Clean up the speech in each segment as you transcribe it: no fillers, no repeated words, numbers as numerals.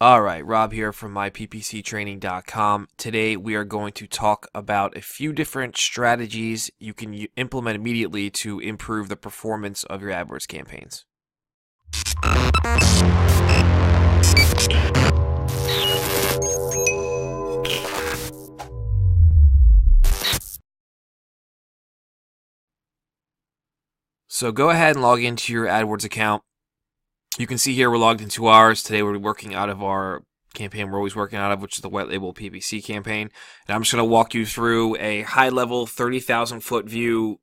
Alright, Rob here from myppctraining.com. Today we are going to talk about a few different strategies you can implement immediately to improve the performance of your AdWords campaigns. So go ahead and log into your AdWords account. You can see here we're logged in 2 hours. Today we're working out of our campaign we're always working out of, which is the White Label PPC campaign. And I'm just going to walk you through a high-level 30,000 foot view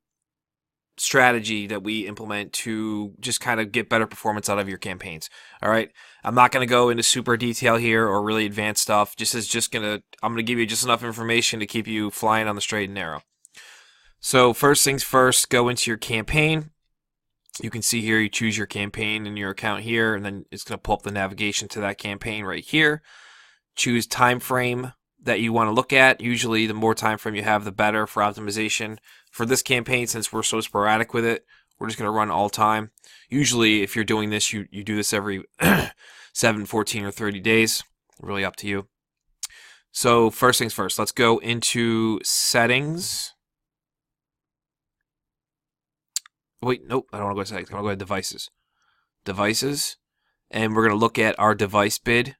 strategy that we implement to just kind of get better performance out of your campaigns. All right, I'm not going to go into super detail here or really advanced stuff. I'm going to give you just enough information to keep you flying on the straight and narrow. So first things first, go into your campaign. You can see here you choose your campaign in your account here, and then it's going to pull up the navigation to that campaign right here. Choose time frame that you want to look at. Usually the more time frame you have, the better for optimization. For this campaign, since we're so sporadic with it, we're just going to run all time. Usually if you're doing this, you do this every 7, 14, or 30 days. Really up to you. So first things first, let's go into settings. Wait, nope, I don't want to go to settings. I want to go to devices. Devices. And we're going to look at our device bid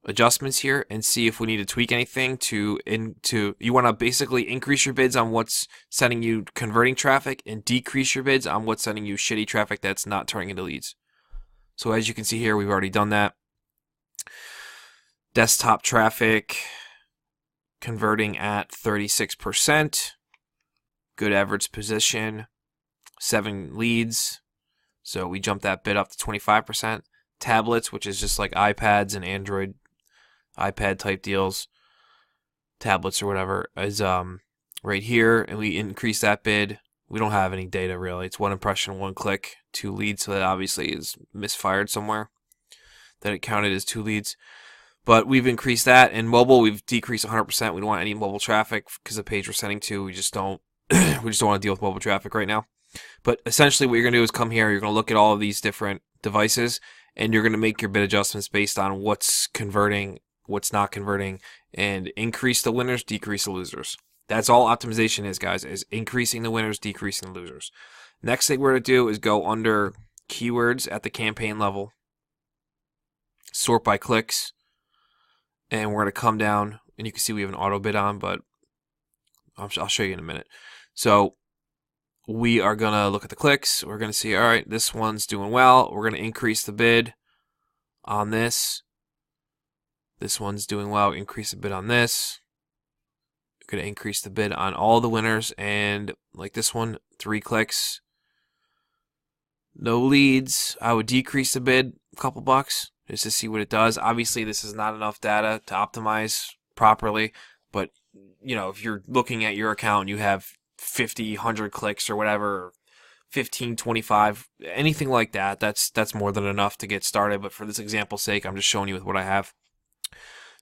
adjustments here and see if we need to tweak anything you want to basically increase your bids on what's sending you converting traffic and decrease your bids on what's sending you shitty traffic that's not turning into leads. So as you can see here, we've already done that. Desktop traffic converting at 36%. Good average position. 7 leads, so we jumped that bid up to 25%. Tablets, which is just like iPads and Android iPad type deals, tablets or whatever, is right here, and we increase that bid. We don't have any data really. It's 1 impression, 1 click, 2 leads, so that obviously is misfired somewhere that it counted as 2 leads. But we've increased that. In mobile, we've decreased 100%. We don't want any mobile traffic because the page we're sending to, we just don't want to deal with mobile traffic right now. But essentially what you're going to do is come here, you're going to look at all of these different devices, and you're going to make your bid adjustments based on what's converting, what's not converting, and increase the winners, decrease the losers. That's all optimization is, guys, is increasing the winners, decreasing the losers. Next thing we're going to do is go under keywords at the campaign level, sort by clicks, and we're going to come down, and you can see we have an auto bid on, but I'll show you in a minute. So we are going to look at the clicks. We're going to see, all right, this one's doing well. We're going to increase the bid on this. This one's doing well. Increase the bid on this. We're going to increase the bid on all the winners. And like this one, 3 clicks. No leads. I would decrease the bid a couple bucks just to see what it does. Obviously, this is not enough data to optimize properly. But, you know, if you're looking at your account, you have 50, 100 clicks or whatever, 15, 25, anything like that, that's more than enough to get started. But for this example's sake, I'm just showing you with what I have.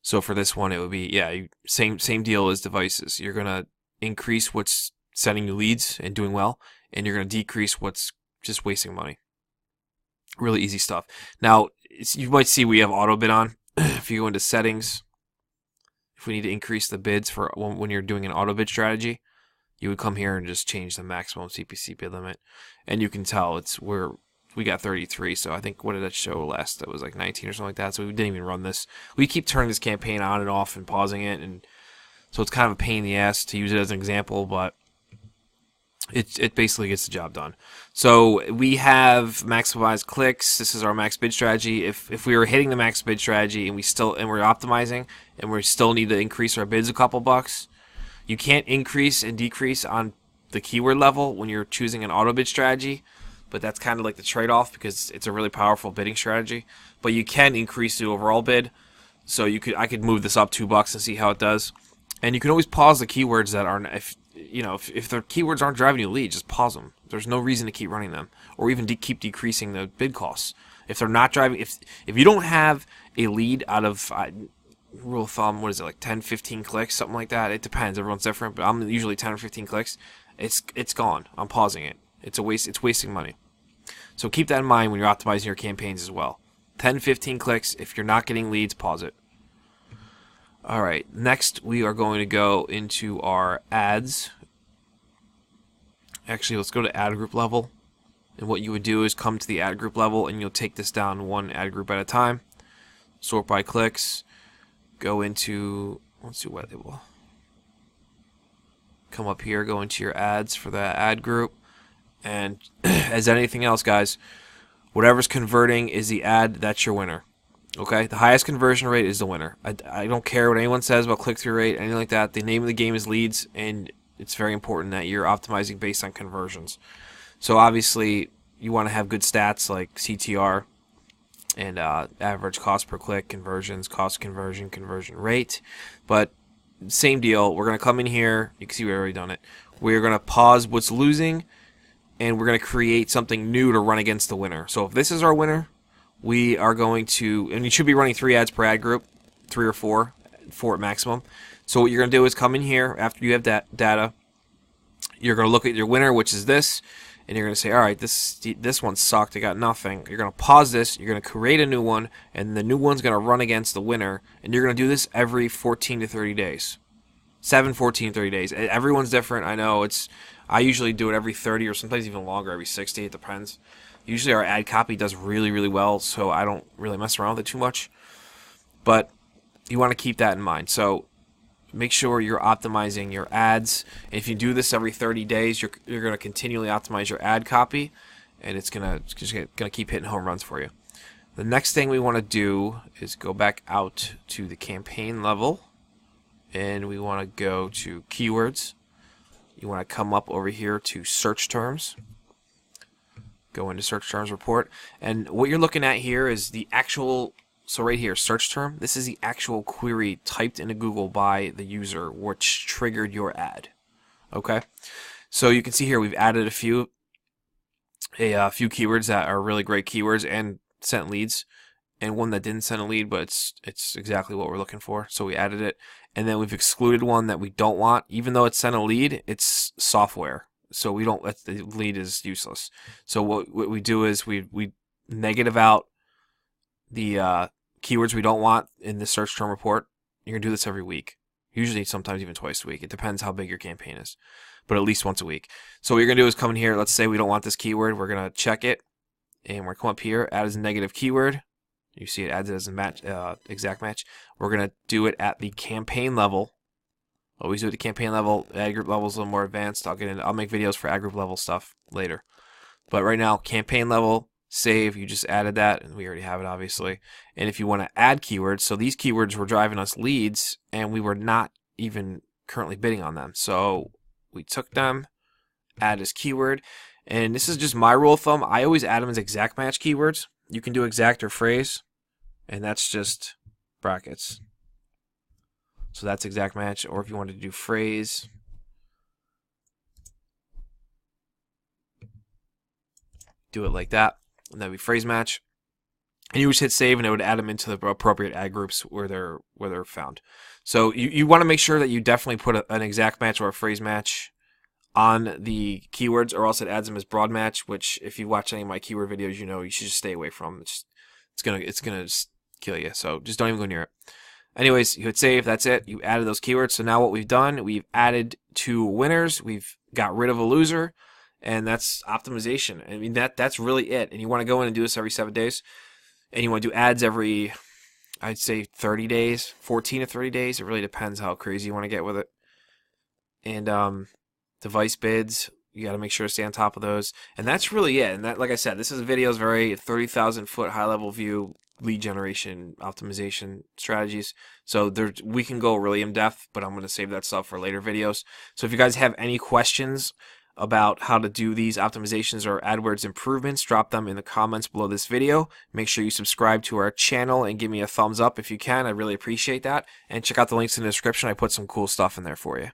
So for this one, it would be, yeah, same deal as devices. You're going to increase what's sending you leads and doing well, and you're going to decrease what's just wasting money. Really easy stuff. Now, you might see we have auto bid on. If you go into settings, if we need to increase the bids for when you're doing an auto bid strategy, you would come here and just change the maximum CPC bid limit, and you can tell we got 33. So I think, what did that show last? That was like 19 or something like that. So we didn't even run this. We keep turning this campaign on and off and pausing it, and so it's kind of a pain in the ass to use it as an example, but it basically gets the job done. So we have maximized clicks. This is our max bid strategy. If we were hitting the max bid strategy and we're optimizing and we still need to increase our bids a couple bucks, you can't increase and decrease on the keyword level when you're choosing an auto bid strategy, but that's kind of like the trade-off because it's a really powerful bidding strategy. But you can increase the overall bid. So I could move this up $2 and see how it does. And you can always pause the keywords that aren't, if the keywords aren't driving you leads, just pause them. There's no reason to keep running them, or even keep decreasing the bid costs. If they're not driving, if you don't have a lead out of rule of thumb, what is it, like 10, 15 clicks, something like that? It depends. Everyone's different, but I'm usually 10 or 15 clicks. It's gone. I'm pausing it. It's a waste. It's wasting money. So keep that in mind when you're optimizing your campaigns as well. 10-15 clicks. If you're not getting leads, pause it. Alright, next we are going to go into our ads. Actually, let's go to ad group level. And what you would do is come to the ad group level and you'll take this down one ad group at a time. Sort by clicks. Go into, let's do white label. Come up here, go into your ads for that ad group. And as anything else, guys, whatever's converting is the ad, that's your winner. Okay? The highest conversion rate is the winner. I don't care what anyone says about click-through rate, anything like that. The name of the game is leads, and it's very important that you're optimizing based on conversions. So obviously, you want to have good stats like CTR and average cost per click, conversions, cost conversion, conversion rate. But same deal. We're going to come in here. You can see we've already done it. We're going to pause what's losing, and we're going to create something new to run against the winner. So if this is our winner, we are going to, and you should be running 3 ads per ad group, 3 or 4 at maximum. So what you're going to do is come in here after you have that data. You're going to look at your winner, which is this, and you're going to say, all right, this one sucked. I got nothing. You're going to pause this. You're going to create a new one, and the new one's going to run against the winner. And you're going to do this every 14 to 30 days. 7, 14, 30 days. Everyone's different. I know I usually do it every 30 or sometimes even longer, every 60. It depends. Usually our ad copy does really, really well, so I don't really mess around with it too much. But you want to keep that in mind. So make sure you're optimizing your ads. If you do this every 30 days, you're going to continually optimize your ad copy, and it's going to keep hitting home runs for you. The next thing we want to do is go back out to the campaign level, and we want to go to keywords. You want to come up over here to search terms. Go into search terms report, and what you're looking at here is the actual, so right here, search term, this is the actual query typed into Google by the user which triggered your ad. Okay, so you can see here we've added a few keywords that are really great keywords and sent leads, and one that didn't send a lead, but it's exactly what we're looking for, so we added it. And then we've excluded one that we don't want. Even though it sent a lead, it's software, so we don't, the lead is useless. So what we do is we negative out the keywords we don't want in the search term report. You're going to do this every week. Usually sometimes even twice a week. It depends how big your campaign is, but at least once a week. So what you're going to do is come in here. Let's say we don't want this keyword. We're going to check it, and we're going to come up here, add as a negative keyword. You see it adds it as a match, exact match. We're going to do it at the campaign level. Always do it at the campaign level. Ad group level is a little more advanced. I'll make videos for ad group level stuff later. But right now, campaign level, save. You just added that, and we already have it, obviously. And if you want to add keywords, so these keywords were driving us leads, and we were not even currently bidding on them. So we took them, add as keyword, and this is just my rule of thumb. I always add them as exact match keywords. You can do exact or phrase, and that's just brackets. So that's exact match, or if you wanted to do phrase, do it like that, and that'd be phrase match. And you just hit save, and it would add them into the appropriate ad groups where they're found. So you want to make sure that you definitely put an exact match or a phrase match on the keywords, or else it adds them as broad match, which if you watch any of my keyword videos, you know you should just stay away from. It's gonna just kill you. So just don't even go near it. Anyways, you hit save. That's it. You added those keywords. So now what we've done, we've added 2 winners. We've got rid of a loser, and that's optimization. I mean that's really it. And you want to go in and do this every 7 days, and you want to do ads every, I'd say 30 days, 14 to 30 days. It really depends how crazy you want to get with it. And device bids, you got to make sure to stay on top of those, and that's really it. And that, like I said, this is a video is very 30,000 foot high level view lead generation optimization strategies. So we can go really in depth, but I'm going to save that stuff for later videos. So if you guys have any questions about how to do these optimizations or AdWords improvements, drop them in the comments below this video. Make sure you subscribe to our channel and give me a thumbs up if you can. I really appreciate that. And check out the links in the description. I put some cool stuff in there for you.